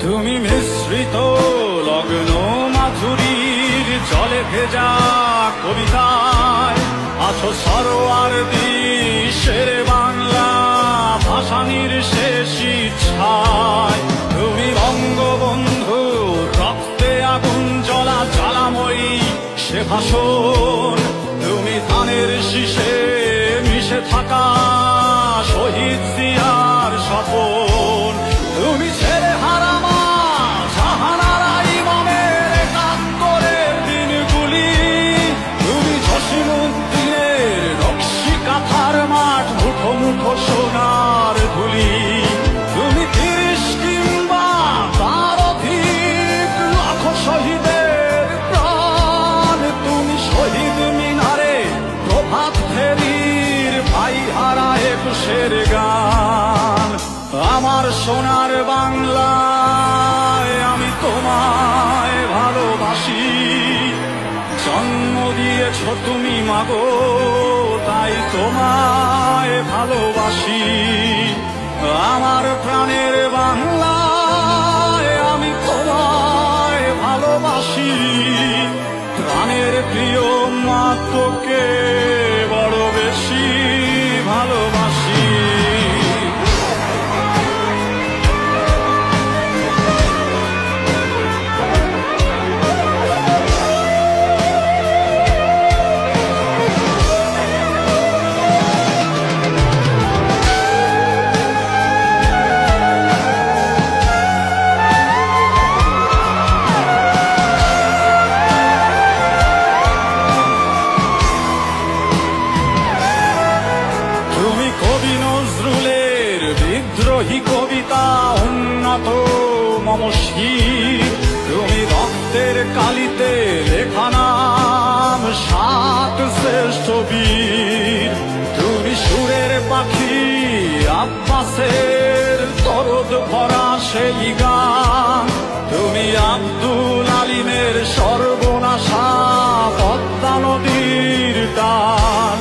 তুমি মিশ্রিত লগ্ন মাধুরীর জলে ভেজা কবিতায় আছো সরোয়ার্দী শের বাংলা ভাসানির শেষ ইচ্ছায়। তুমি বঙ্গবন্ধু রক্তে আগুন জ্বলা জ্বালাময়ী সে ভাষণ। তুমি ধানের শীষে মিশে থাকা শহীদ জিয়ার স্বপন। তুমি ছেড়ে হারামা জাহানারা ইমামের একাত্তরের দিনগুলি। তুমি জসিমউদ্দিনের নকশি কাঁথার মাঠ মুঠো মুঠো সোনার ধুলি। তুমি ৩০ কিংবা তার অধিক লাখো শহীদের প্রাণ। তুমি শহীদ মিনারে প্রভাত ফেরির ভাই হারা একুশের গান। আমার সোনার বাংলায় আমি তোমায় ভালোবাসি। জন্ম দিয়েছ তুমি মাগো তাই তোমায় ভালোবাসি। আমার প্রাণের বাংলায় আমি তোমায় ভালোবাসি। প্রাণের প্রিয় মা তোকে বড় বেশি ভালোবাসি। বিদ্রোহী কবিতা উন্নত মম শির। তুমি রক্তের কালিতে লেখা নাম ৭ শ্রেষ্ঠ বীর। তুমি সুরের পাখি আব্বাসের তরদ ভরা সেই গান। তুমি আব্দুল আলিমের সর্বনাশা পদ্মা নদীর টান।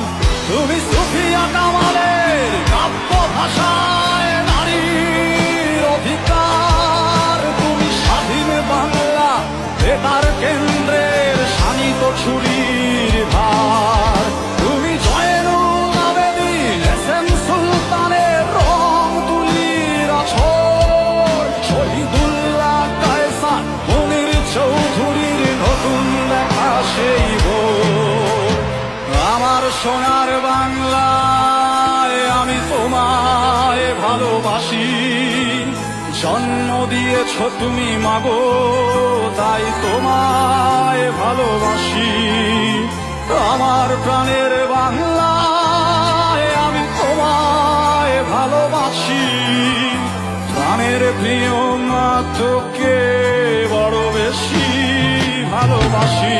তুমি সুফিয়া কামালের কাব্য ভাষায় নারীর অধিকার। তুমি স্বাধীন বাংলা বেতার কেন্দ্রের শানিত ছুরির ধার। তুমি জয়নুল আবেদিন এসএম সুলতানের রং তুলির আছর। শহীদুল্লাহ কায়সার মুনির চৌধুরীর নতুন দেখা সেই ভোর। আমার সোনার বাংলায় আমি তোমায় ভালোবাসি। জন্ম দিয়েছ তুমি মাগো তাই তোমায় ভালোবাসি। আমার প্রাণের বাংলায় আমি তোমায় ভালোবাসি। প্রাণের প্রিয় মা তোকে বড় বেশি ভালোবাসি।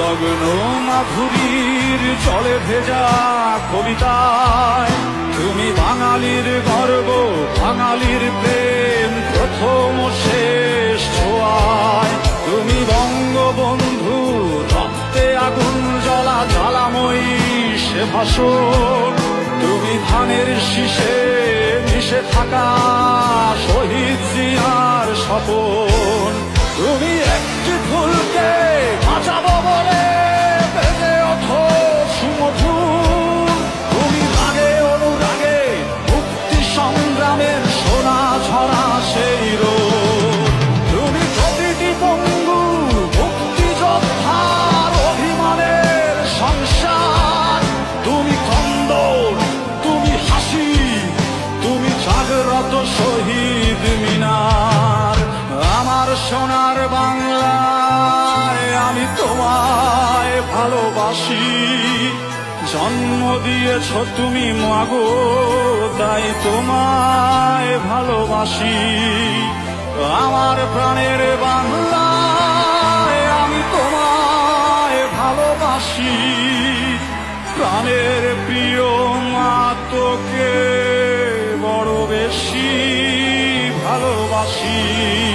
লগ্ন মাধুরীর জলে ভেজা কবিতায় তুমি বাঙালির গর্ব বাঙালির প্রেম প্রথম শেষ ছোঁয়ায়। তুমি বঙ্গবন্ধু রক্তে আগুন জ্বলা জ্বালাময়ী সে ভাষণ। তুমি ধানের শীষে মিশে থাকা শহীদ জিয়ার স্বপন। তুমি একটি ফুলকে বাঁচাবো বলে বেজে ওঠো সুমধুর। তুমি রাগে অনুরাগে মুক্তি সংগ্রামের সোনা ঝরা সেই রোদ। তুমি প্রতিটি পঙ্গু মুক্তিযোদ্ধার অভিমানের সংসার। তুমি কন্দন তুমি হাসি তুমি জাগ্রত শহীদ মিনার। আমার সোনার বাংলায় আমি তোমায় ভালোবাসি। জন্ম দিয়েছ তুমি মাগো তাই তোমায় ভালোবাসি। প্রাণের বাংলা, আমি তোমায় ভালোবাসি। প্রাণের প্রিয় মা, তোকে বড় বেশি ভালোবাসি।